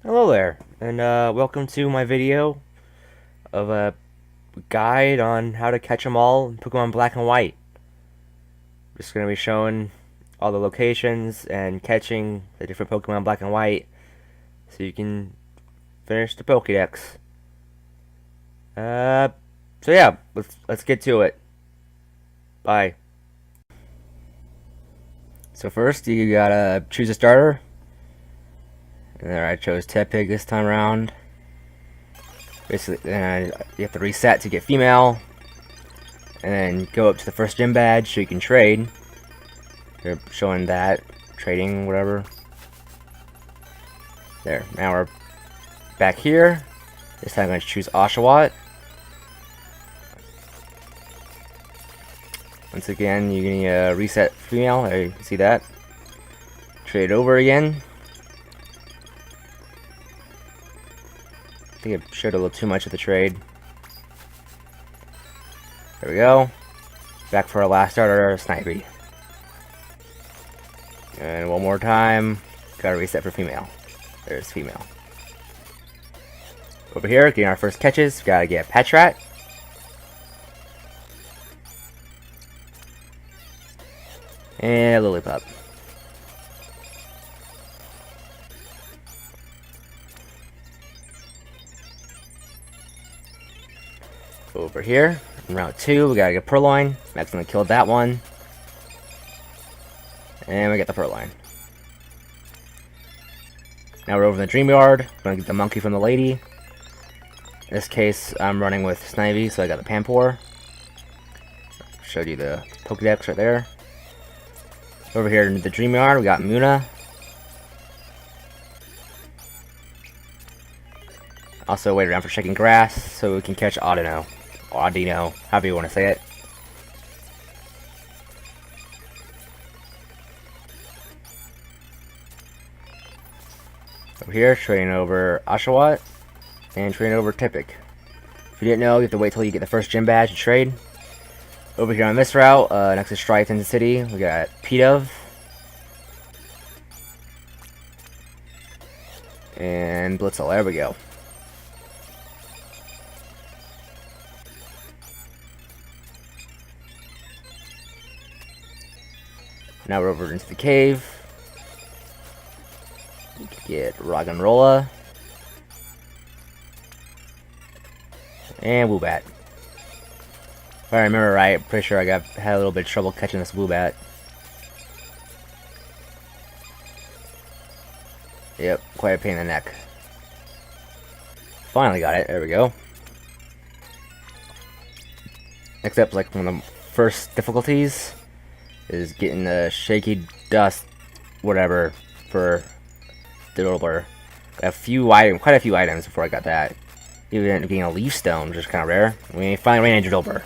Hello there, and welcome to my video of a guide on how to catch them all in Pokemon Black and White. Just going to be showing all the locations and catching the different Pokemon Black and White so you can finish the Pokédex. Uh, so yeah, let's get to it. Bye. So first, you gotta choose a starter. And there I chose Tepig this time around. Basically, you have to reset to get female, and then go up to the first gym badge so you can trade. They're showing that trading, whatever. There. Now we're back here. This time I'm going to choose Oshawott. Once again, you can reset female. There you can see that. Trade over again. I think I showed a little too much of the trade. There we go. Back for our last starter, Snivy. And one more time. Gotta reset for female. There's female. Over here, getting our first catches. Gotta get Patrat. And Lillipup. Over here, in route 2, we gotta get Purloin. Max gonna kill that one. And we get the Purloin. Now we're over in the Dream Yard. Gonna get the monkey from the lady. In this case, I'm running with Snivy, so I got the Pampor. Showed you the Pokedex right there. Over here in the Dream Yard, we got Muna. Also wait around for shaking grass so we can catch Audino. Audino, however you want to say it. Over here, trading over Oshawott and trading over Tepig. If you didn't know, you have to wait till you get the first gym badge to trade. Over here on this route, next to Striaton City, we got Pidove and Blitzel. There we go. Now we're over into the cave. We can get Roggenrola and Woobat. If I remember right, I'm pretty sure had a little bit of trouble catching this Woobat. Yep, quite a pain in the neck. Finally got it. There we go. Next up, like one of the first difficulties is getting the shaky dust, whatever, for the Drillbur. Quite a few items before I got that. Even ended up getting a leaf stone, which is kind of rare. We finally ran into Drillbur.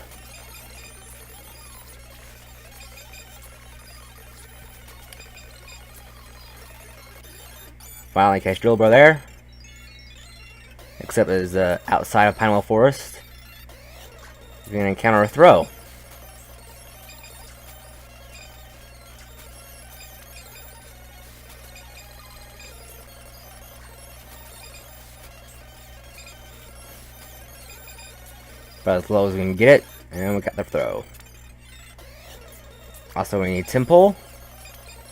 Finally catch Drillbur there. Except it's outside of Pinewheel Forest. You're gonna encounter a throw. About as low as we can get it, and we got the throw. Also, we need Timpole,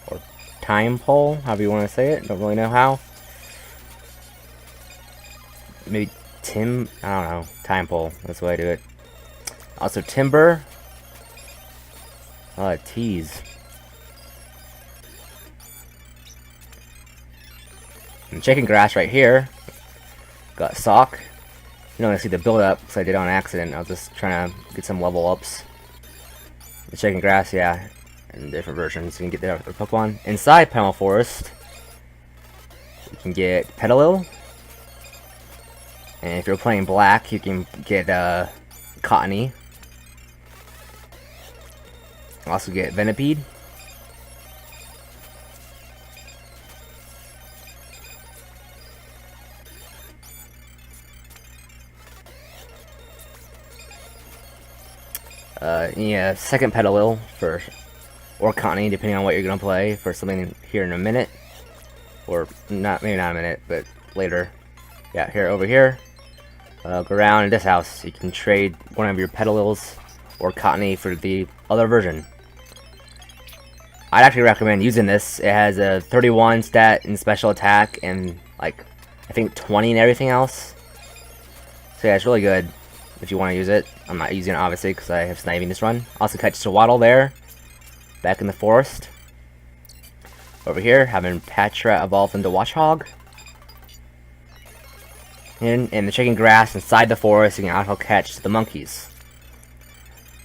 or Time Pole, however you want to say it. Don't really know how. Maybe I don't know. Time Pole, that's the way I do it. Also, Timber. Tease. I'm checking grass right here. Got Sock. You don't want to see the build up because I did it on accident. I was just trying to get some level ups. The shaking grass, yeah, in different versions. You can get the other Pokemon. Inside Pinwheel Forest, you can get Petalil. And if you're playing black, you can get Cottony. Also get Venipede. Yeah, second Petalil for, or Connie, depending on what you're gonna play, for something here in a minute, or not, maybe not a minute, but later. Yeah, here, over here. Go around in this house. You can trade one of your Petals or Cottony for the other version. I'd actually recommend using this. It has a 31 stat in special attack and like I think 20 and everything else. So yeah, it's really good if you want to use it. I'm not using it obviously because I have sniping this run. Also catch Swaddle there, back in the forest. Over here, having Patra evolve into Watchhog. In the chicken grass inside the forest, you can auto catch the monkeys.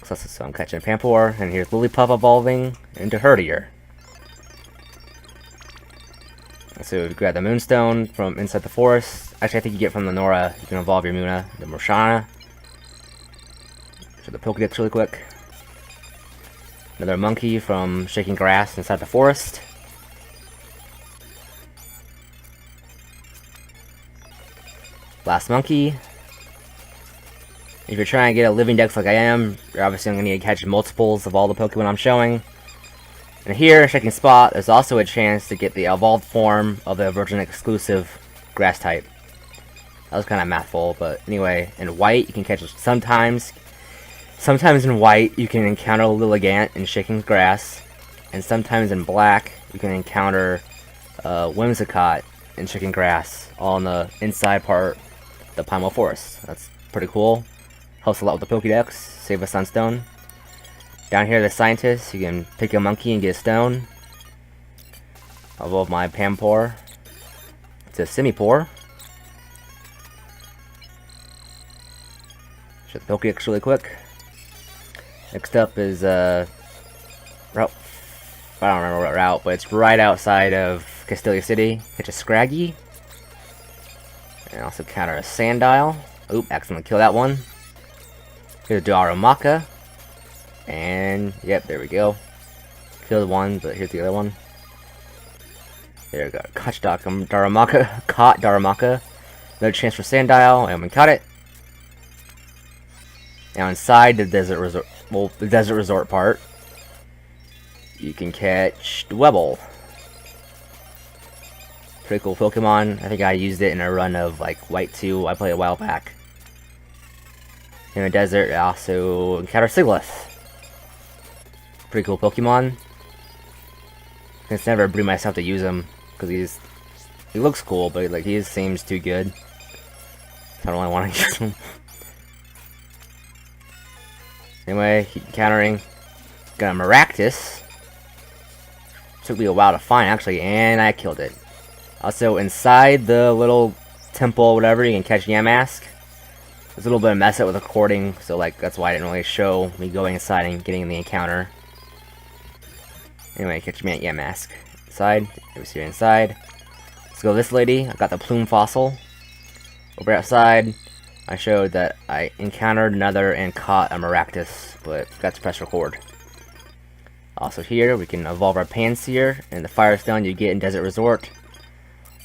So I'm catching Pampor, and here's Lillipup evolving into Herdier. So we grab the Moonstone from inside the forest. Actually, I think you get from the Nora. You can evolve your Muna, the Morshana. So the Pokedex really quick. Another monkey from shaking grass inside the forest. Last monkey. If you're trying to get a living dex like I am, you're obviously going to need to catch multiples of all the Pokemon I'm showing. And here, Shaking Spot, there's also a chance to get the evolved form of the Virgin exclusive grass type. That was kind of mouthful, but anyway, in white you can catch it sometimes. Sometimes in white you can encounter Lilligant in Shaking Grass, and sometimes in black you can encounter Whimsicott in Shaking Grass, all in the inside part of the Pinwheel Forest. That's pretty cool. Helps a lot with the Pokédex. Save a Sunstone. Down here, the scientist, you can pick a monkey and get a stone. Evolve my Pampor. It's a Simipour. Show the Pokédex really quick. Next up is route. I don't remember what route, but it's right outside of Castelia City. Catch a Scraggy. And also counter a Sandile. Oop, accidentally kill that one. Here's Darumaka. And, yep, there we go. Killed one, but here's the other one. There we go. Caught Darumaka. Caught Darumaka. Another chance for Sandile, and we caught it. Now inside the desert resort, well, the desert resort part, you can catch Dwebble. Pretty cool Pokemon. I think I used it in a run of like White 2. I played a while back. In the desert, I also encounter Siglith. Pretty cool Pokemon. I just never breed myself to use him because he looks cool, but like he seems too good. So I don't really want to use him. Anyway, keep countering. Got a Maractus. Took me a while to find actually, and I killed it. Also, inside the little temple, whatever, you can catch Yamask. There's a little bit of mess up with recording, so like that's why I didn't really show me going inside and getting the encounter. Anyway, catch me at Yamask. Inside, we see her inside. Let's go this lady. I got the Plume Fossil. Over outside, I showed that I encountered another and caught a Maractus, but forgot to press record. Also here, we can evolve our Panseer and the Firestone you get in Desert Resort.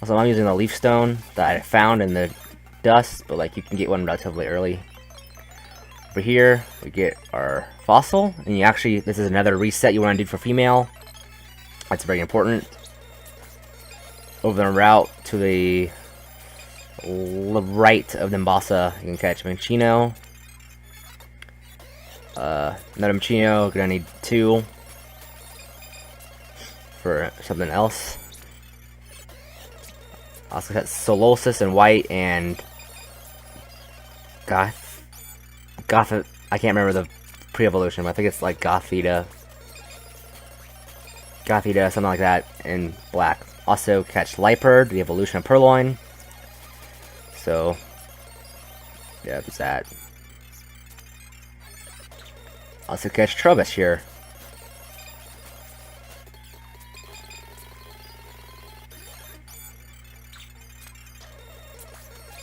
Also, I'm using the Leaf Stone that I found in the dust, but like you can get one relatively early. Over here, we get our Fossil, and you actually, this is another reset you want to do for female. That's very important. Over the route to the right of Nimbasa, you can catch Minccino. Another Minccino, gonna need 2 for something else. Also got Solosis in white and Goth. I can't remember the pre-evolution, but I think it's like Gothita, something like that, in black. Also catch Liepard, the evolution of Purloin. So, yeah, there's that. Also catch Trubbish here.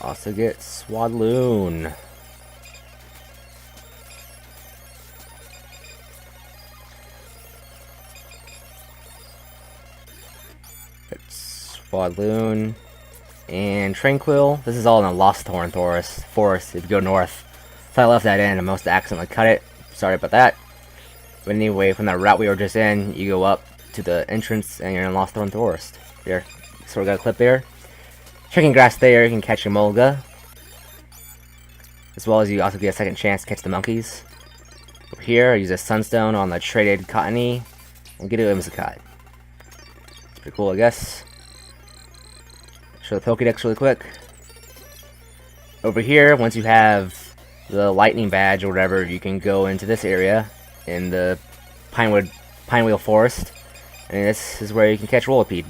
Also get Swadloon. It's Swadloon and Tranquil. This is all in the Lost Horn Forest if you go north. If I left that in, I must have accidentally cut it. Sorry about that. But anyway, from that route we were just in, you go up to the entrance and you're in Lost Horn Forest. Here. So we got a clip there. Checking grass there, you can catch a Molga. As well as you also get a second chance to catch the monkeys. Over here, I use a Sunstone on the traded Cottony and get a Whimsicott. It's pretty cool, I guess. Show the Pokedex really quick. Over here, once you have the lightning badge or whatever, you can go into this area in the Pinwheel Forest, and this is where you can catch Whirlipede.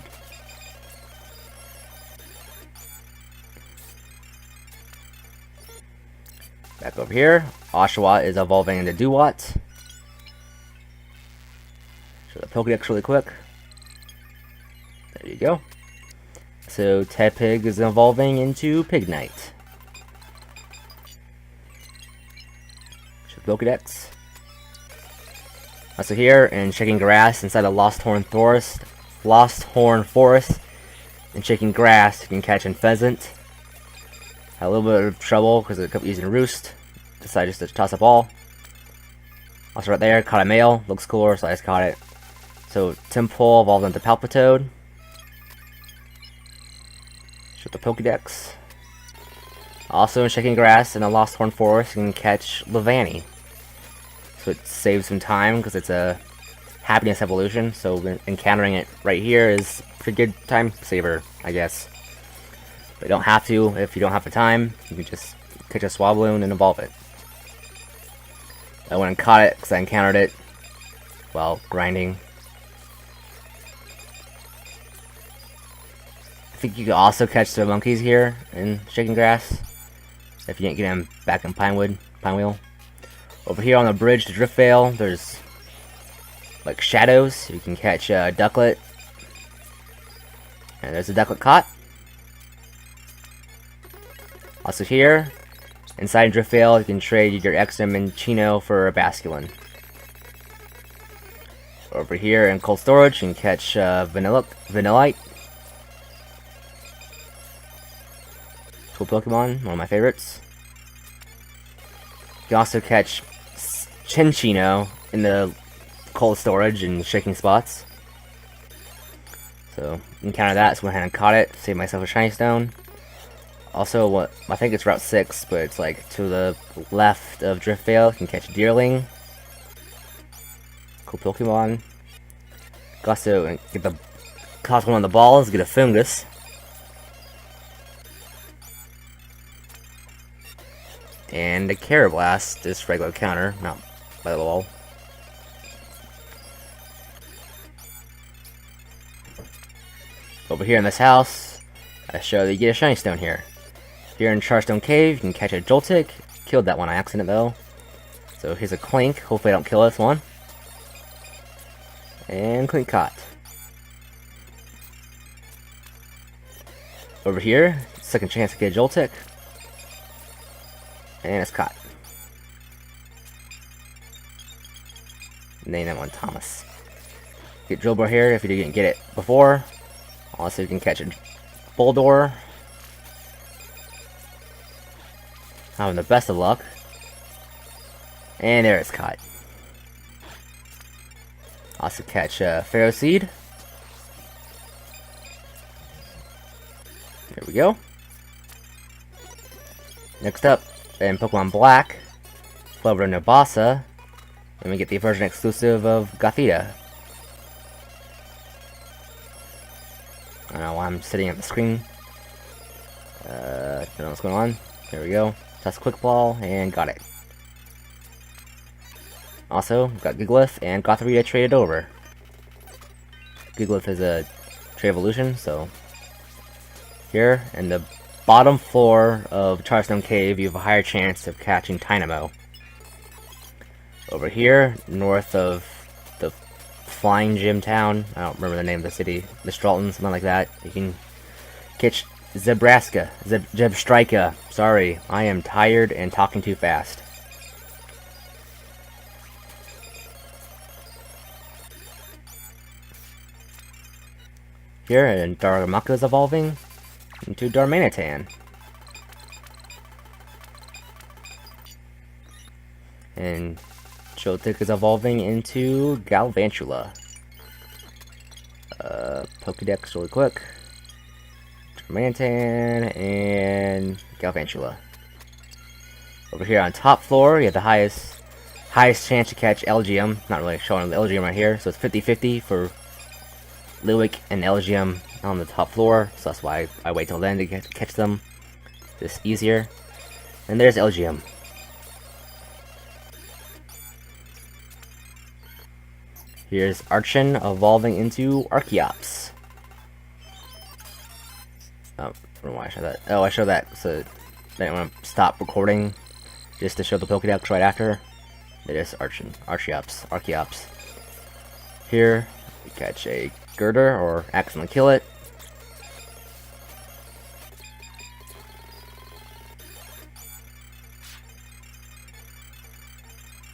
Back over here, Oshawott is evolving into Dewott. Show the Pokedex really quick. There you go. So Tepig is evolving into Pignite. Show the Pokedex. Also here, in Shaking Grass inside the Lost Horn Forest, and Shaking Grass, you can catch a Pheasant. Had a little bit of trouble because it kept using a Roost. Decided just to toss up all. Also right there, caught a male. Looks cooler, so I just caught it. So Timpole evolved into Palpitoad. Show the Pokedex. Also in Shaking Grass in the Lost Horn Forest, you can catch Levani. So it saves some time because it's a happiness evolution. So encountering it right here is a pretty good time saver, I guess. But you don't have to if you don't have the time. You can just catch a Swabloon and evolve it. I went and caught it because I encountered it while grinding. I think you can also catch the monkeys here in Shaking Grass if you didn't get them back in Pinewheel. Over here on the bridge to Driftvale, there's like shadows. You can catch a Ducklet. And there's a Ducklet caught. Also here, inside Driftvale, you can trade your Exum and Chino for a Basculin. Over here in Cold Storage, you can catch Vanillite. Cool Pokemon, one of my favorites. You can also catch Chinchino in the Cold Storage and Shaking Spots. So, encounter that, so I went ahead and caught it, saved myself a Shiny Stone. Also, I think it's Route 6, but it's like to the left of Driftvale. You can catch Deerling. Cool Pokemon. Also, get the cost one on the balls, get a Fungus. And a Carablast, just regular counter, not by the wall. Over here in this house, I show that you get a Shiny Stone here. Here in Charstone Cave, you can catch a Joltik. Killed that one on accident though. So here's a Clink. Hopefully I don't kill this one. And Clink caught. Over here, second chance to get a Joltik. And it's caught. Name that one Thomas. Get Drillbur here if you didn't get it before. Also you can catch a Bulldor. Having the best of luck. And there it's caught. Also catch Pharaoh Seed. There we go. Next up, in Pokemon Black, Clover and Nabasa. And we get the version exclusive of Gothita. I don't know why I'm sitting at the screen. Don't know what's going on. There we go. Toss Quick Ball and got it. Also, got Gigalith and Gothita traded over. Gigalith is a trade evolution, so here in the bottom floor of Charstone Cave, you have a higher chance of catching Tynamo. Over here, north of the Flying Gym Town, I don't remember the name of the city, Mistralton, something like that, you can catch Zebstrika. Sorry, I am tired and talking too fast. Here, and Darumaka is evolving into Darmanitan. And Joltik is evolving into Galvantula. Pokedex really quick. Mantan, and Galvantula. Over here on top floor, you have the highest chance to catch Elgium. Not really showing the Elgium right here, so it's 50-50 for Liwick and Elgium on the top floor. So that's why I wait till then to catch them. Just easier. And there's Elgium. Here's Archon evolving into Archeops. Oh, I don't know why I showed that. Oh, I showed that so I didn't want to stop recording just to show the Pokédex right after. There's Archeops. Here, we catch a Girder or accidentally kill it.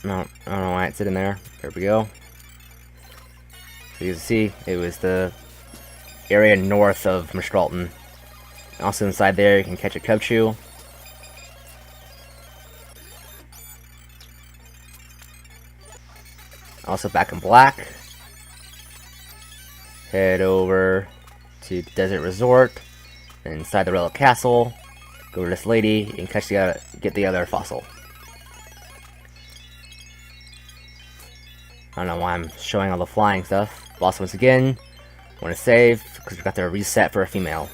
No, I don't know why it's sitting there. There we go. So you can see, it was the area north of Mistralton. Also inside there, you can catch a Cubchoo. Also back in black. Head over to Desert Resort. And inside the Relic Castle, go to this lady and catch get the other fossil. I don't know why I'm showing all the flying stuff. Boss once again, want to save because we got to reset for a female.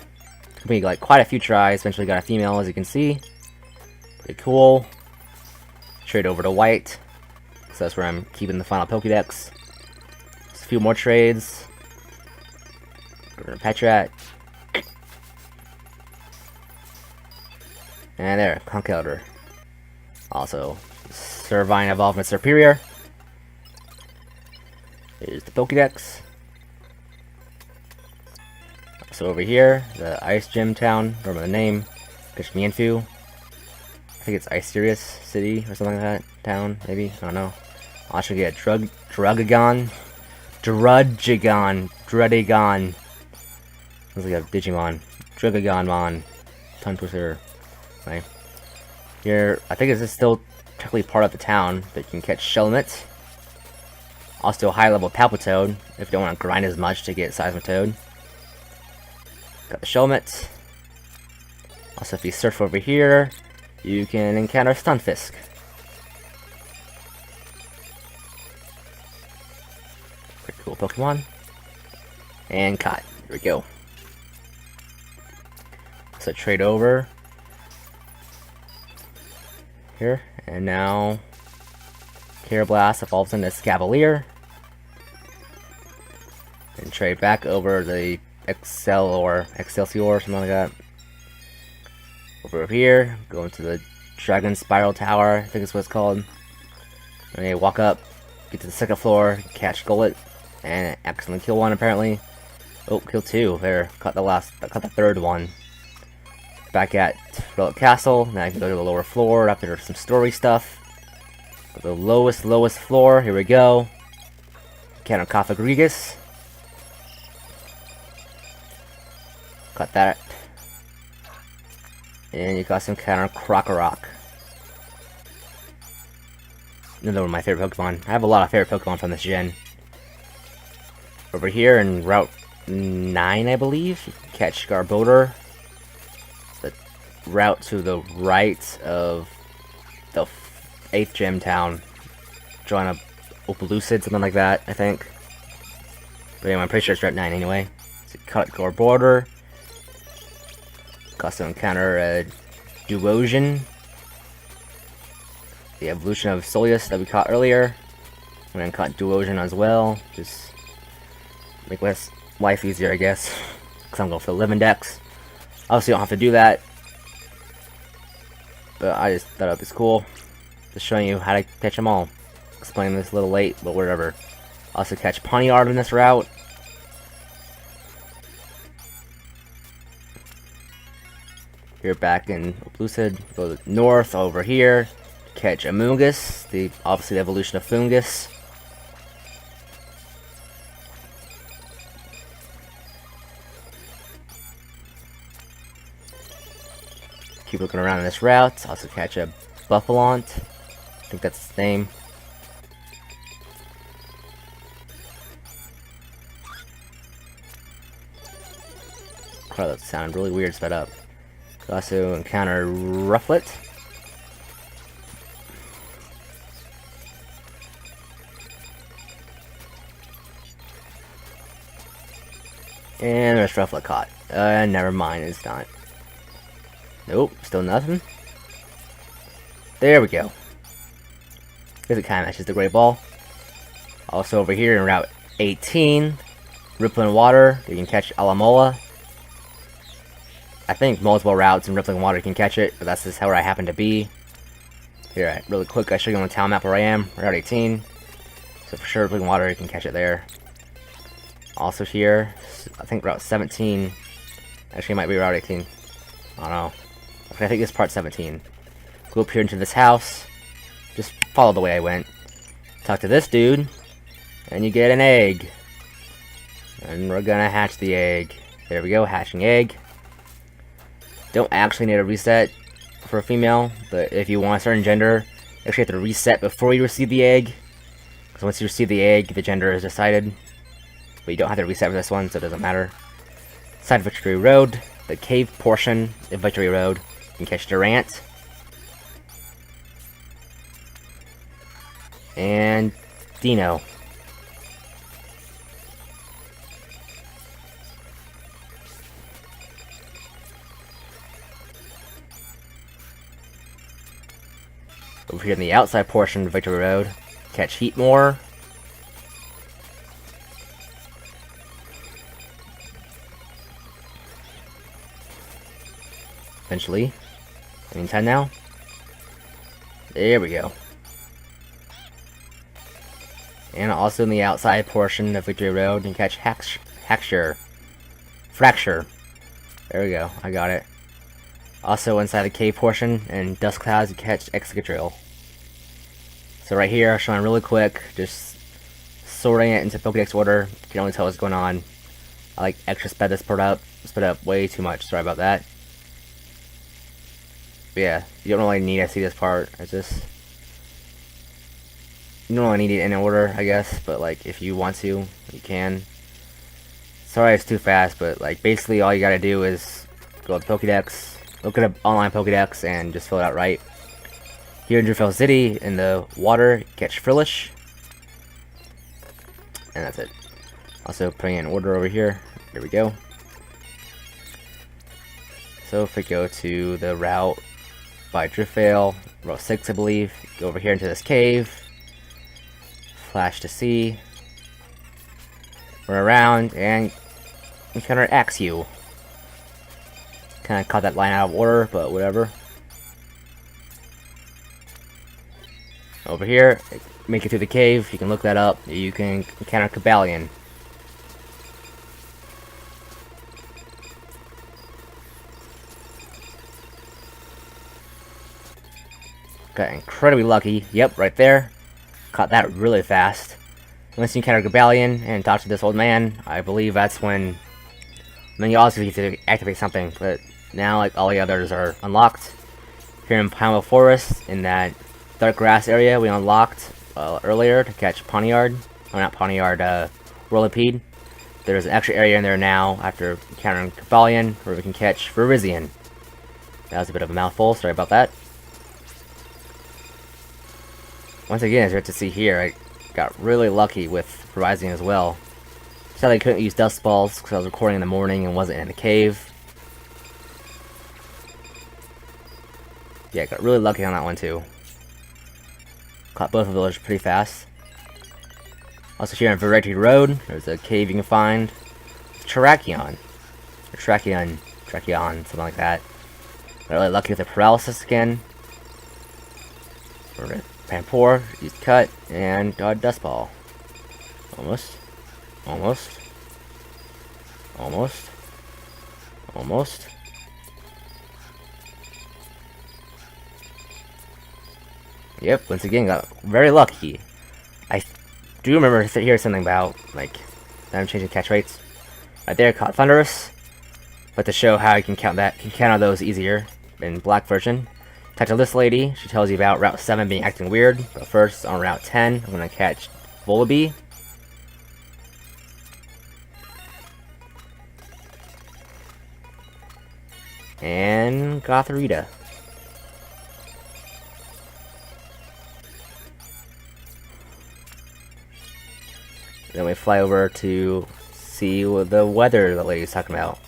Took me like quite a few tries. Eventually got a female, as you can see. Pretty cool. Trade over to white. So that's where I'm keeping the final Pokédex. Just a few more trades. Go to Petrat. And there, Conkeldurr. Also, Servine Evolvement Superior. Here's the Pokédex. So over here, the Ice Gym Town, remember the name, Kashmianfu. I think it's Icerius City or something like that. Town, maybe? I don't know. I'll actually get Drudagon. Sounds like a Digimon. Drudagonmon. Tongue twister. Right. Here, I think this is still technically part of the town, but you can catch Shelmet. Also, high level Palpitoad, if you don't want to grind as much to get Seismitoad. Got the Shelmet. Also, if you surf over here, you can encounter Stunfisk. Pretty cool Pokemon. And caught. Here we go. So trade over. Here. And now Karrablast evolves into Scavalier. And trade back over the Excelsior, something like that. Over here, go into the Dragonspiral Tower, I think is what it's called. And you walk up, get to the second floor, catch Golett, and accidentally kill one apparently. Oh, kill two. There, caught the third one. Back at Relic Castle, now I can go to the lower floor after some story stuff. The lowest floor, here we go. Canocophagus. Got that. And you got some counter Krokorok. Another one of my favorite Pokemon. I have a lot of favorite Pokemon from this gen. Over here in Route 9, I believe, you can catch Garbodor. The route to the right of the 8th gym town. Drawing a Opalucid, something like that, I think. But anyway, I'm pretty sure it's Route 9 anyway. So cut Garbodor. Got to encounter a Duosion. The evolution of Soleus that we caught earlier. And then caught Duosion as well. Just make life easier, I guess. Because I'm going for the Living Dex. Obviously, you don't have to do that. But I just thought it was cool. Just showing you how to catch them all. Explaining this a little late, but whatever. Also catch Ponyard in this route. Here back in Oplucid, go north over here, catch Amoonguss, obviously the evolution of Fungus. Keep looking around in this route, also catch a Buffalont, I think that's its name. crap, that sounded really weird sped up. We also encounter Rufflet. And there's Rufflet caught. Never mind, it's not. Nope, still nothing. There we go. Because it kind of matches the Great Ball. Also over here in Route 18, Rippling Water, you can catch Alamola. I think multiple routes in Rippling Water can catch it, but that's just how I happen to be. Here, really quick, I show you on the town map where I am, Route 18. So for sure, Rippling Water, you can catch it there. Also here, I think Route 17, actually it might be Route 18. I don't know. Okay, I think this part's 17. Go up here into this house, just follow the way I went. Talk to this dude, and you get an egg. And we're gonna hatch the egg. There we go, hatching egg. Don't actually need a reset for a female, but if you want a certain gender, you actually have to reset before you receive the egg. Because once you receive the egg, the gender is decided. But you don't have to reset for this one, so it doesn't matter. Side Victory Road, the cave portion of Victory Road. You can catch Durant. And Dino. Over here in the outside portion of Victory Road, catch Heatmore. Eventually. Meantime now. There we go. And also in the outside portion of Victory Road, you can catch Fracture. There we go, I got it. Also inside the cave portion and Dust Clouds, you catch Excadrill. So right here, showing really quick, just sorting it into Pokedex order. You can only tell what's going on. I like extra sped this part up. Sped up way too much, sorry about that. But yeah, you don't really need to see this part. It's just, you don't really need it in order, I guess, but like if you want to, you can. Sorry it's too fast, but like basically all you gotta do is go to Pokedex, look at an online Pokedex, and just fill it out right. Here in Drifell City, in the water, catch Frillish. And that's it. Also putting in order over here. There we go. So if we go to the route by Driftvale, Route 6 I believe, go over here into this cave. Flash to sea. Run around and encounter Axew. Kinda caught that line out of order, but whatever. Over here, make it through the cave, you can look that up, you can encounter Cobalion. Got incredibly lucky, yep, right there. Caught that really fast. Once you encounter Cobalion and talk to this old man, I believe that's when... then you also need to activate something, but now like all the others are unlocked. Here in Pinwheel Forest, in that dark grass area we unlocked earlier to catch Poniard. Oh, not Poniard, Whirlipede. There's an extra area in there now after encountering Cobalion where we can catch Virizion. That was a bit of a mouthful, sorry about that. Once again, as you have to see here, I got really lucky with Virizion as well. Sadly I couldn't use Dust Balls because I was recording in the morning and wasn't in the cave. Yeah, got really lucky on that one too. Caught both of those pretty fast. Also here on Victory Road, there's a cave you can find. Terrakion. Or Tracheon, something like that. Got really lucky with the paralysis again. Pampor, used Cut, and Dust Ball. Almost. Yep, once again, got very lucky. I do remember hearing something about, like, them changing catch rates. Right there, caught Thunderous. But to show how you can counter those easier in Black version. Talk to this lady, she tells you about Route 7 being acting weird. But first, on Route 10, I'm gonna catch Volibee. and Gothorita. Then we fly over to see what the weather the lady's talking about.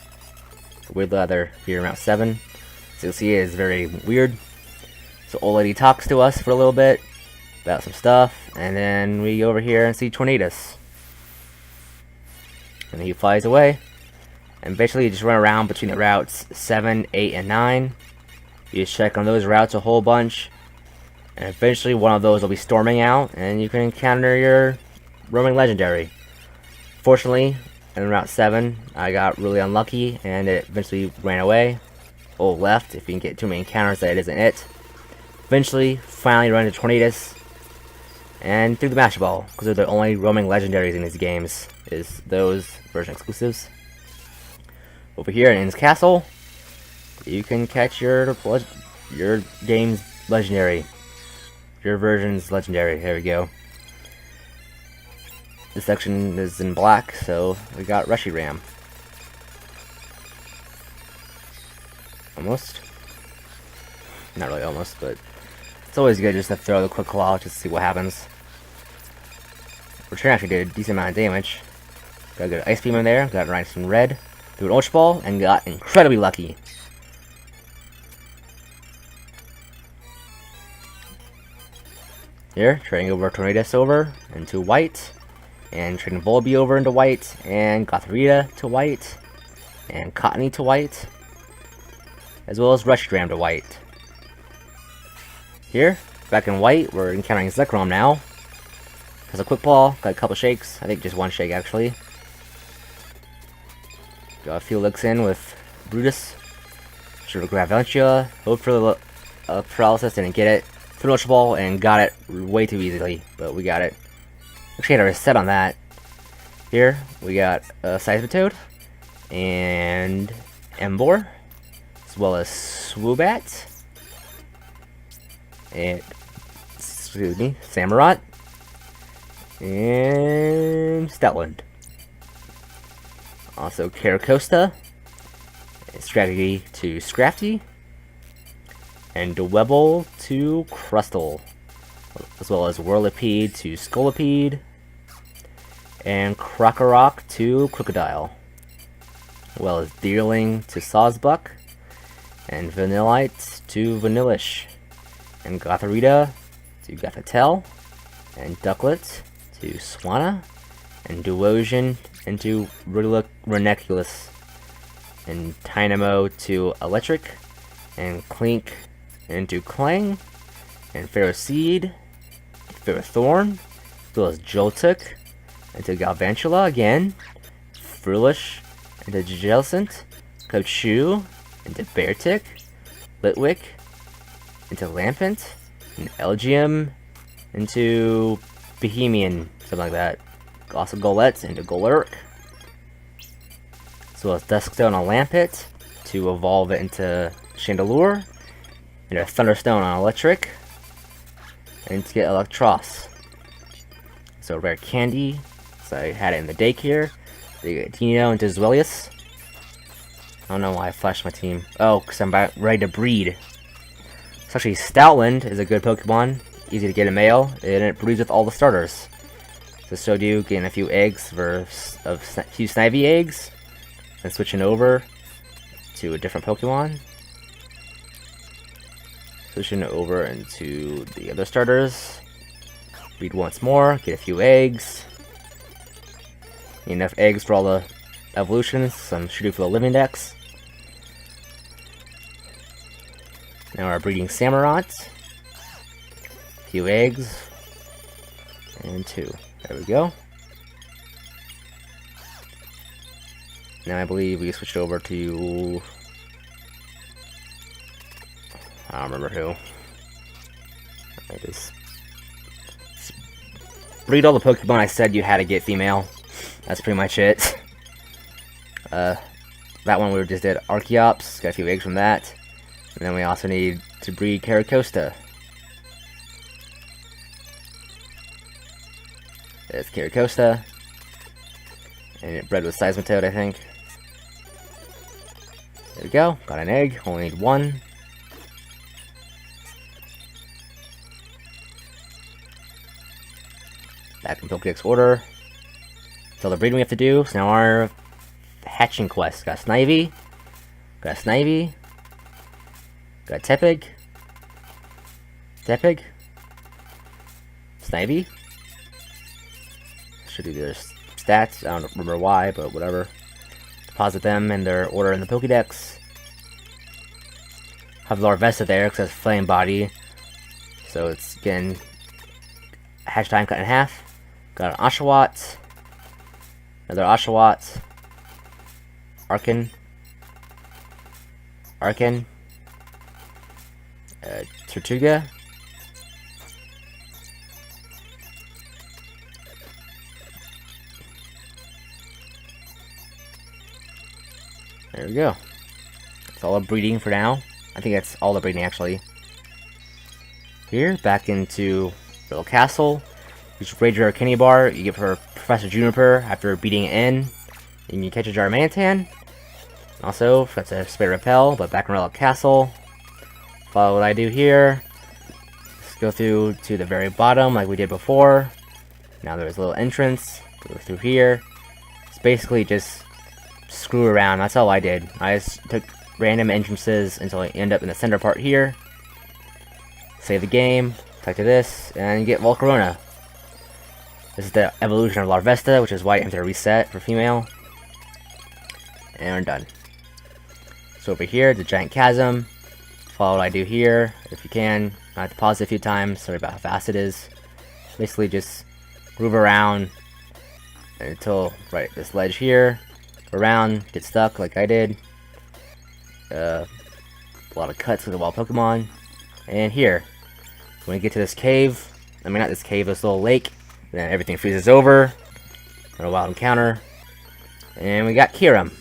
Weird weather here in Route 7. So you'll see it is very weird. So old lady talks to us for a little bit about some stuff, and then we go over here and see Tornadus. And he flies away. And basically you just run around between the routes 7, 8, and 9. You just check on those routes a whole bunch. And eventually one of those will be storming out, and you can encounter your roaming legendary. Fortunately, in Route 7, I got really unlucky, and it eventually ran away. Or left, if you can get too many encounters that it isn't it. Eventually, finally run into Tornadus, and threw the Master Ball, because they're the only roaming legendaries in these games, is those version exclusives. Over here in his castle, you can catch your game's legendary. Your version's legendary. There we go. This section is in black, so we got Reshiram. Almost. Not really almost, but it's always good just to throw the quick claw just to see what happens. Return actually did a decent amount of damage. Got a good Ice Beam in there, got nice and red. Threw an Ultra Ball, and got incredibly lucky. Here, trading over Tornadus over into white, and trading Volby over into white, and Gothorita to white, and Cottony to white, as well as Reshiram to white. Here, back in white, we're encountering Zekrom now. Has a quick ball, got a couple shakes, I think just one shake actually. Got a few looks in with Brutus. Should have grabbed Valencia, hoped for the paralysis, didn't get it. Threw an Ultra Ball and got it way too easily, but we got it. Actually had a reset on that. Here, we got a Seismitoad, and Emboar, as well as Swoobat, and, excuse me, Samurott, and Stoutland. Also Caracosta, Strategy to Scrafty, and Dwebble to Crustle, as well as Whirlipede to Scolipede, and Krokorok to Crocodile, as well as Deerling to Sawsbuck, and Vanillite to Vanillish, and Gothorita to Gothitelle, and Ducklet to Swanna, and Duosian into Reniculus, and Dynamo to Electric, and Clink into Clang, and Ferroseed, Ferrothorn, as well as Joltik into Galvantula again, Furlish into Jellicent, Kochu into Beartic, Litwick into Lampent, and Elgium into Bohemian, something like that. Also Golett into Golurk, as well as Duskstone on Lampet to evolve it into Chandelure, and a Thunderstone on Electric, and to get Electros. So Rare Candy, so I had it in the daycare. They get Dino into Zwellius. I don't know why I flashed my team. Oh, because I'm about ready to breed. So actually Stoutland is a good Pokemon, easy to get a male, and it breeds with all the starters. So showed you getting a few eggs of few Snivy eggs, and switching over to a different Pokemon. Switching over into the other starters. Breed once more, get a few eggs. Need enough eggs for all the evolutions, so I'm shooting for the living dex. Now we're breeding Samurott. A few eggs. And 2. There we go. Now I believe we switched over to... I don't remember who. I just... breed all the Pokemon I said you had to get female. That's pretty much it. That one we just did Archeops. Got a few eggs from that. And then we also need to breed Caracosta. It's Caracosta. And it bred with Seismitoad, I think. There we go. Got an egg. Only need one. Back in Pokedex order. That's all the breeding we have to do. So now our hatching quest. Got a Snivy. Got a Snivy. Got a Tepig. Tepig. Snivy. Should be their stats. I don't remember why, but whatever. Deposit them in their order in the Pokedex. Have Larvesta there because it's flame body. So it's getting hatch time cut in half. Got an Oshawott. Another Oshawott. Arkin. Tortuga. There we go. That's all the breeding for now. I think that's all the breeding actually. Here, back into Little Castle. Use Rage Rare Candy Bar. You give her Professor Juniper after beating it in. And you catch a Jarmantan. Also, forgot to spray Repel, but back in Little Castle. Follow what I do here. Let's go through to the very bottom like we did before. Now there's a little entrance. Go through here. It's basically just screw around. That's all I did. I just took random entrances until I end up in the center part here. Save the game. Talk to this, and you get Volcarona. This is the evolution of Larvesta, which is why I have to reset for female. And we're done. So over here, the giant chasm. Follow what I do here, if you can. I have to pause it a few times, sorry about how fast it is. Basically just move around until, right, this ledge here. Go around, get stuck like I did. A lot of cuts with the wild Pokemon. And here, when you get to this cave, I mean not this cave, this little lake, then everything freezes over. A wild encounter. And we got Kyurem.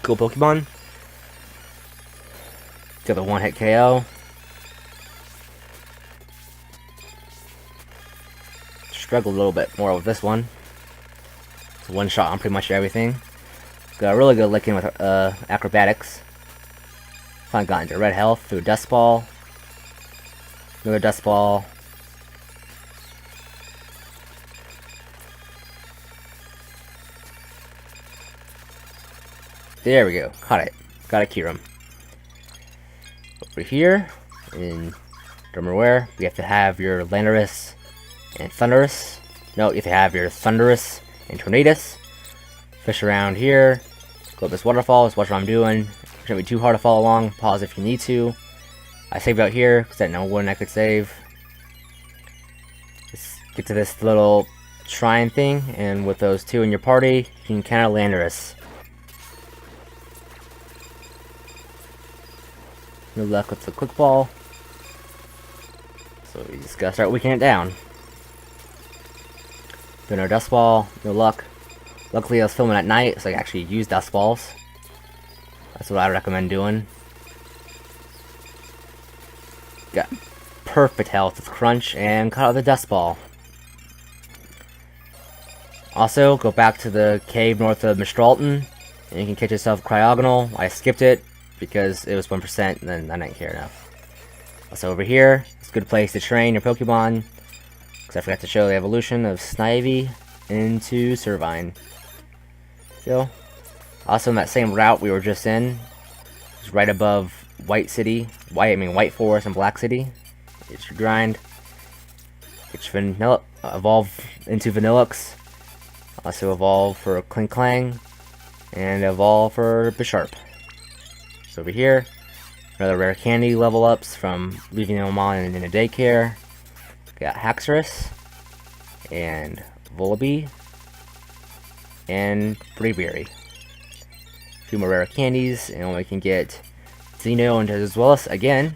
Cool Pokemon. Got the one-hit KO. Struggled a little bit more with this one. It's one shot on pretty much everything. Got a really good licking with acrobatics. Finally got into red health through Dust Ball. Another Dust Ball. There we go. Caught it. Got a Kyurem. Over here, in Dermaware, we have to have your Landorus and Thundurus. No, you have to have your Thundurus and Tornadus. Fish around here. Go up this waterfall. Just watch what I'm doing. It shouldn't be too hard to follow along. Pause if you need to. I saved out here because I didn't know when I could save. Just get to this little shrine thing, and with those two in your party, you can encounter Landorus. No luck with the quick ball. So we just gotta start weakening it down. Doing our dust ball, no luck. Luckily I was filming at night, so I actually use dust balls. That's what I recommend doing. Got perfect health with Crunch and cut out the dust ball. Also, go back to the cave north of Mistralton, and you can catch yourself Cryogonal. I skipped it because it was 1%, and then I didn't care enough. Also over here, it's a good place to train your Pokemon, because I forgot to show the evolution of Snivy into Servine. So, also in that same route we were just in, it's right above White Forest and Black City. It's your grind. Get your evolve into Vanillux. Also evolve for Klinklang, and evolve for Bisharp. So over here, another rare candy level ups from leaving them on in a daycare. Got Haxorus, and Volibee, and Braviary. A few more rare candies, and we can get Xeno into Zweilous again.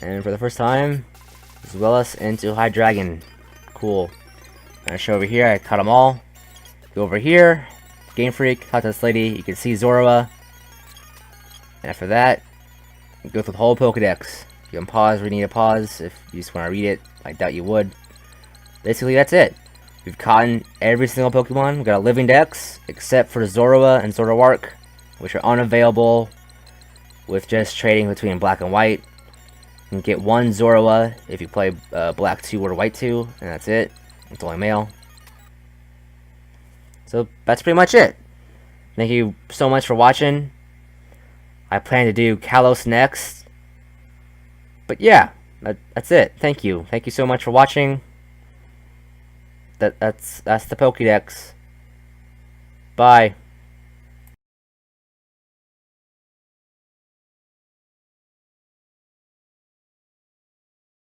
And for the first time, Zweilous into Hydreigon. Cool. I'm gonna show over here, I caught them all. Go over here, Game Freak, talk to this lady, you can see Zorua. And after that, you go through the whole Pokedex. You can pause where you need to pause if you just want to read it. I doubt you would. Basically, that's it. We've caught every single Pokemon. We've got a living dex, except for Zorua and Zoroark, which are unavailable with just trading between black and white. You can get one Zorua if you play black 2 or white 2, and that's it. It's only male. So that's pretty much it. Thank you so much for watching. I plan to do Kalos next. But yeah, that's it. Thank you. Thank you so much for watching. That's the Pokédex. Bye.